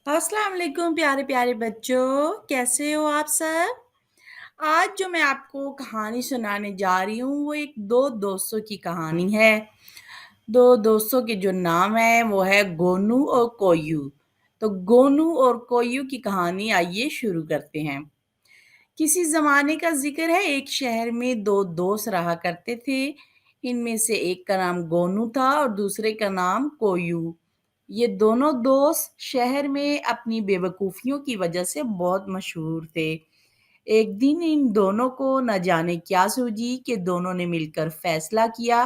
अस्सलाम वालेकुम प्यारे प्यारे बच्चों, कैसे हो आप सब? आज जो मैं आपको कहानी सुनाने जा रही हूँ वो एक दो दोस्तों की कहानी है। दो दोस्तों के जो नाम है वो है गोनू और कोयू। तो गोनू और कोयू की कहानी आइए शुरू करते हैं। किसी जमाने का जिक्र है, एक शहर में दो दोस्त रहा करते थे। इनमें से एक का नाम गोनू था और दूसरे का नाम कोयू। ये दोनों दोस्त शहर में अपनी बेवकूफियों की वजह से बहुत मशहूर थे। एक दिन इन दोनों को न जाने क्या सूझी कि दोनों ने मिलकर फैसला किया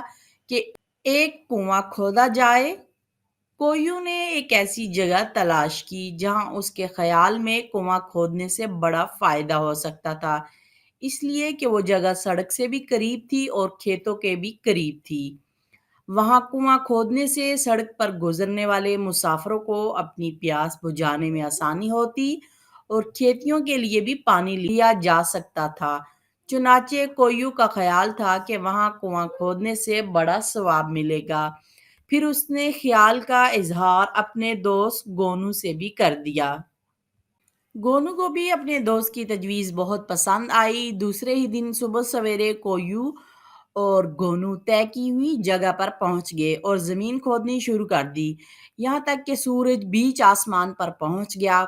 कि एक कुआं खोदा जाए। कोयू ने एक ऐसी जगह तलाश की जहां उसके ख्याल में कुआं खोदने से बड़ा फायदा हो सकता था, इसलिए कि वो जगह सड़क से भी करीब थी और खेतों के भी करीब थी। वहां कुआं खोदने से सड़क पर गुजरने वाले मुसाफिरों को अपनी प्यास बुझाने में आसानी होती और खेतियों के लिए भी पानी लिया जा सकता था। चुनाचे कोयू का ख्याल था कि वहां कुआं खोदने से बड़ा सवाब मिलेगा। फिर उसने ख्याल का इजहार अपने दोस्त गोनू से भी कर दिया। गोनू को भी अपने दोस्त की तजवीज़ बहुत पसंद आई। दूसरे ही दिन सुबह सवेरे कोयू और गोनू तय की हुई जगह पर पहुंच गए और ज़मीन खोदनी शुरू कर दी। यहाँ तक कि सूरज बीच आसमान पर पहुंच गया।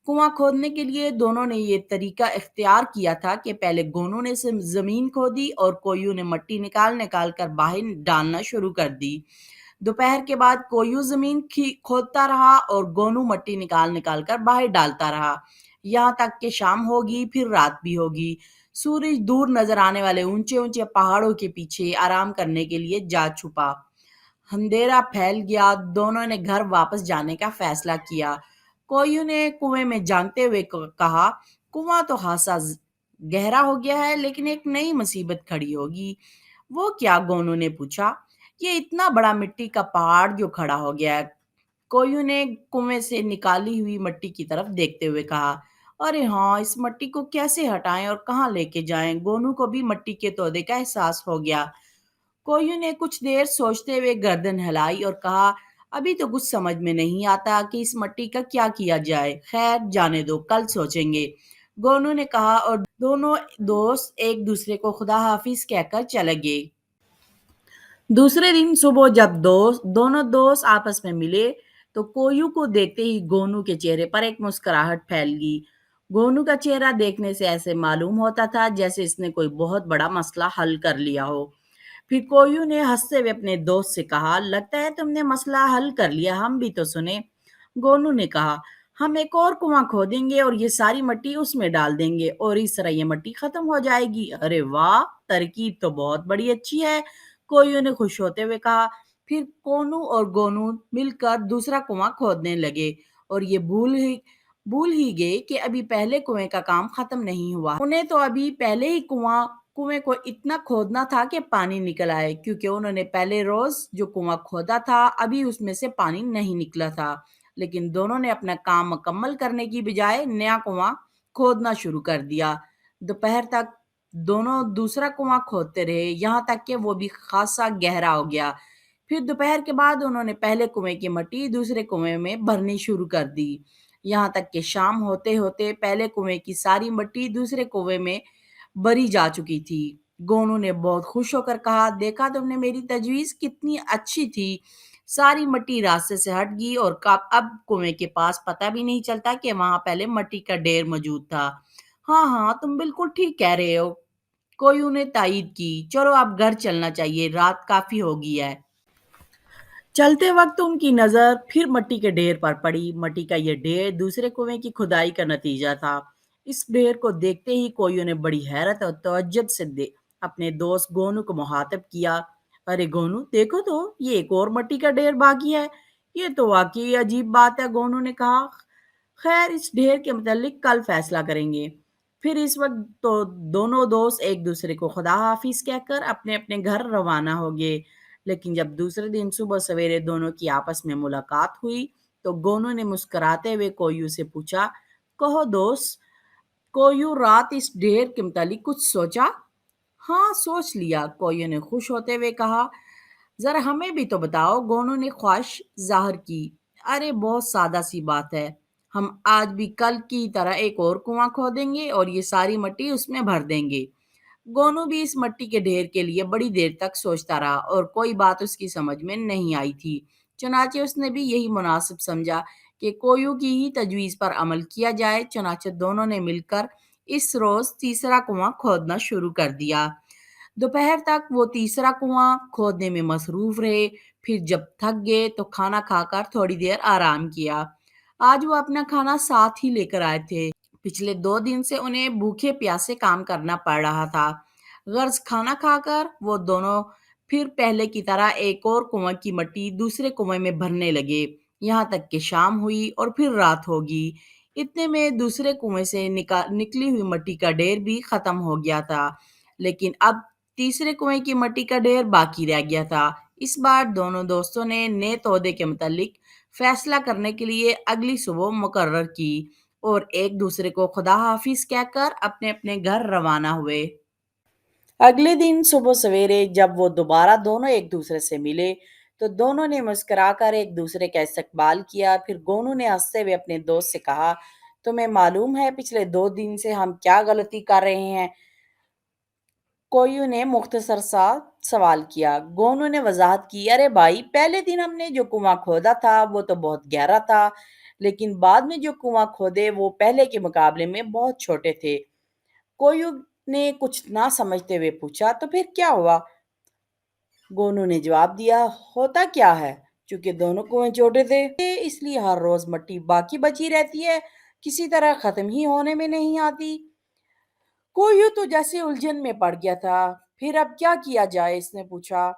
कुआं खोदने के लिए दोनों ने ये तरीका इख्तियार किया था कि पहले गोनू ने ज़मीन खोदी और कोयू ने मट्टी निकाल निकाल कर बाहर डालना शुरू कर दी। दोपहर के बाद कोयू जमीन खोदता रहा और गोनू मट्टी निकाल निकाल कर बाहर डालता रहा। यहाँ तक कि शाम होगी, फिर रात भी होगी। सूरज दूर नजर आने वाले ऊंचे ऊंचे पहाड़ों के पीछे आराम करने के लिए जा छुपा। अंधेरा फैल गया। दोनों ने घर वापस जाने का फैसला किया। कोयू ने कुएं में झांकते हुए कहा, कुआं तो खासा गहरा हो गया है, लेकिन एक नई मुसीबत खड़ी होगी। वो क्या? गोनू ने पूछा। ये इतना बड़ा मिट्टी का पहाड़ जो खड़ा हो गया है। कोयू ने कुएं से निकाली हुई मट्टी की तरफ देखते हुए कहा, अरे हाँ, इस मट्टी को कैसे हटाएं और कहाँ लेके जाएं? गोनू को भी मट्टी के तौदे का एहसास हो गया। कोयू ने कुछ देर सोचते हुए गर्दन हिलाई और कहा, अभी तो कुछ समझ में नहीं आता कि इस मट्टी का क्या किया जाए। खैर जाने दो, कल सोचेंगे, गोनू ने कहा और दोनों दोस्त एक दूसरे को खुदा हाफिज कहकर चले गए। दूसरे दिन सुबह जब दोनों दोस्त आपस में मिले तो कोयू को देखते ही गोनू के चेहरे पर एक मुस्कुराहट फैल गई। गोनू का चेहरा देखने से ऐसे मालूम होता था जैसे इसने कोई बहुत बड़ा मसला हल कर लिया हो। फिर कोयू ने हंसते हुए अपने दोस्त से कहा, लगता है तुमने मसला हल कर लिया, हम भी तो सुने। गोनू ने कहा, हम एक और कुआं खोदेंगे और ये सारी मट्टी उसमें डाल देंगे और इस तरह ये मट्टी खत्म हो जाएगी। अरे वाह, तरकीब तो बहुत बड़ी अच्छी है, कोयू ने खुश होते हुए कहा। फिर कोनू और गोनू मिलकर दूसरा कुआं खोदने लगे और ये भूल ही गए कि अभी पहले कुएं का काम खत्म नहीं हुआ। उन्हें तो अभी पहले ही कुएं को इतना खोदना था कि पानी निकल आए, क्योंकि उन्होंने पहले रोज जो कुआं खोदा था अभी उसमें से पानी नहीं निकला था। लेकिन दोनों ने अपना काम मुकम्मल करने की बजाय नया कुआं खोदना शुरू कर दिया। दोपहर तक दोनों दूसरा कुआं खोदते रहे, यहाँ तक कि वो भी खासा गहरा हो गया। फिर दोपहर के बाद उन्होंने पहले कुएं की मट्टी दूसरे कुएं में भरनी शुरू कर दी। यहाँ तक कि शाम होते होते पहले कुएं की सारी मट्टी दूसरे कुएं में भरी जा चुकी थी। गोनू ने बहुत खुश होकर कहा, देखा तुमने, मेरी तजवीज़ कितनी अच्छी थी। सारी मट्टी रास्ते से हट गई और कब अब कुएं के पास पता भी नहीं चलता कि वहां पहले मट्टी का ढेर मौजूद था। हाँ हाँ, तुम बिल्कुल ठीक कह रहे हो, कोई उन्हें तायीद की। चलो अब घर चलना चाहिए, रात काफी हो गई है। चलते वक्त उनकी नजर फिर मट्टी के ढेर पर पड़ी। मट्टी का यह ढेर दूसरे कुएं की खुदाई का नतीजा था। इस ढेर को देखते ही कोई ने बड़ी हैरत और तअज्जुब से अपने दोस्त गोनू को मुखातिब किया, अरे गोनू, देखो तो, ये एक और मट्टी का ढेर बाकी है। ये तो वाकई अजीब बात है, गोनू ने कहा। खैर, इस ढेर के मुतालिक कल फैसला करेंगे। फिर इस वक्त तो दोनों दोस्त एक दूसरे को खुदा हाफिज कहकर अपने अपने घर रवाना हो गए। लेकिन जब दूसरे दिन सुबह सवेरे दोनों की आपस में मुलाकात हुई तो गोनू ने मुस्कुराते हुए कोयू से पूछा, कहो दोस्त, कोयू, रात इस ढेर के मुतालिक कुछ सोचा? हाँ, सोच लिया, कोयू ने खुश होते हुए कहा। जरा हमें भी तो बताओ, गोनू ने ख्वाहिश जाहिर की। अरे बहुत सादा सी बात है, हम आज भी कल की तरह एक और कुआं खोदेंगे और ये सारी मिट्टी उसमें भर देंगे। गोनू भी इस मिट्टी के ढेर के लिए बड़ी देर तक सोचता रहा और कोई बात उसकी समझ में नहीं आई थी। चुनाचे उसने भी यही मुनासिब समझा कि कोयू की ही तजवीज़ पर अमल किया जाए। चुनाचे दोनों ने मिलकर इस रोज़ तीसरा कुआं खोदना शुरू कर दिया। दोपहर तक वो तीसरा कुआं खोदने में मसरूफ रहे। फिर जब थक गए तो खाना खाकर थोड़ी देर आराम किया। आज वो अपना खाना साथ ही लेकर आए थे। पिछले 2 दिन से उन्हें भूखे प्यासे काम करना पड़ रहा था। गर्ज खाना खाकर वो दोनों फिर पहले की तरह एक और कुआं की मिट्टी दूसरे कुएं में भरने लगे। यहाँ तक कि शाम हुई और फिर रात होगी। इतने में दूसरे कुएं से निकली हुई मिट्टी का ढेर भी खत्म हो गया था। लेकिन अब तीसरे कुएं की मिट्टी का ढेर बाकी रह गया था। इस बार दोनों दोस्तों ने नए तौदे के मुतालिक फैसला करने के लिए अगली सुबह मुकर्रर की और एक दूसरे को खुदा हाफिज कहकर अपने अपने घर रवाना हुए। अगले दिन सुबह सवेरे जब वो दोबारा दोनों एक दूसरे से मिले तो दोनों ने मुस्कुराकर एक दूसरे का इस्तकबाल किया। फिर गोनू ने हंसते हुए अपने दोस्त से कहा, तुम्हें मालूम है पिछले 2 दिन से हम क्या गलती कर रहे हैं? कोयू ने मुख्तसर सा सवाल किया। गोनू ने वजाहत की, अरे भाई, पहले दिन हमने जो कुआं खोदा था वो तो बहुत गहरा था, लेकिन बाद में जो कुआं खोदे वो पहले के मुकाबले में बहुत छोटे थे। कोयू ने कुछ ना समझते हुए पूछा, तो फिर क्या हुआ? गोनू ने जवाब दिया, होता क्या है, चूंकि दोनों कुएं छोटे थे इसलिए हर रोज मिट्टी बाकी बची रहती है, किसी तरह खत्म ही होने में नहीं आती। कोयू तो जैसे उलझन में पड़ गया था। फिर अब क्या किया जाए, इसने पूछा।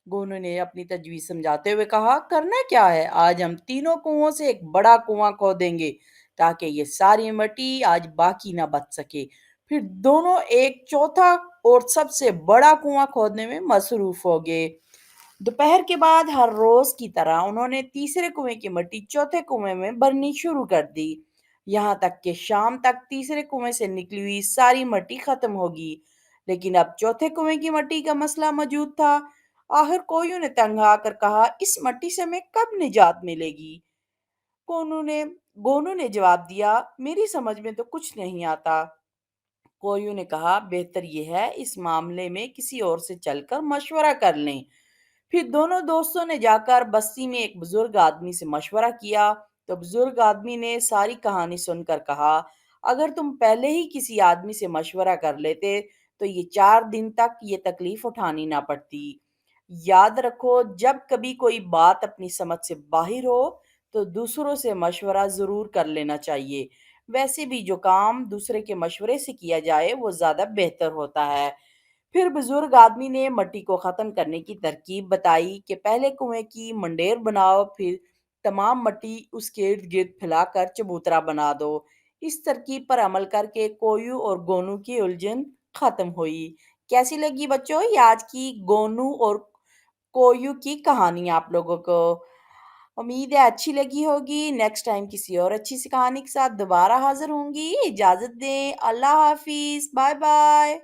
गोनू ने अपनी तजवीज समझाते हुए कहा, करना क्या है, आज हम तीनों कुओं से एक बड़ा कुआं खोदेंगे ताकि ये सारी मिट्टी आज बाकी ना बच सके। फिर दोनों एक चौथा और सबसे बड़ा कुआं खोदने में मसरूफ हो गए। दोपहर के बाद हर रोज की तरह उन्होंने तीसरे कुएं की मिट्टी चौथे कुएं में भरनी शुरू कर दी। यहाँ तक कि शाम तक तीसरे कुएं से निकली हुई सारी मिट्टी खत्म होगी। लेकिन अब चौथे कुएं की मिट्टी का मसला मौजूद था। आखिर कोयू ने तंग आकर कहा, इस मिट्टी से हमें कब निजात मिलेगी? कोनू ने गोनू ने जवाब दिया, मेरी समझ में तो कुछ नहीं आता। कोयू ने कहा, बेहतर यह है इस मामले में किसी और से चलकर मशवरा कर लें। फिर दोनों दोस्तों ने जाकर बस्ती में एक बुजुर्ग आदमी से मशवरा किया। तो बुजुर्ग आदमी ने सारी कहानी सुनकर कहा, अगर तुम पहले ही किसी आदमी से मशवरा कर लेते तो ये 4 दिन तक ये तकलीफ उठानी ना पड़ती। याद रखो, जब कभी कोई बात अपनी समझ से बाहर हो तो दूसरों से मशवरा जरूर कर लेना चाहिए। वैसे भी जो काम दूसरे के मशवरे से किया जाए वो ज्यादा बेहतर होता है। फिर बुजुर्ग आदमी ने मट्टी को खत्म करने की तरकीब बताई कि पहले कुएं की मंडेर बनाओ, फिर तमाम मट्टी उसके इर्द गिर्द फैलाकर चबूतरा बना दो। इस तरकीब पर अमल करके कोयू और गोनू की उलझन खत्म हुई। कैसी लगी बच्चों ये आज की गोनू और कोयू की कहानी आप लोगों को? उम्मीद है अच्छी लगी होगी। नेक्स्ट टाइम किसी और अच्छी सी कहानी के साथ दोबारा हाजिर होंगी। इजाजत दें, अल्लाह हाफिज, बाय बाय।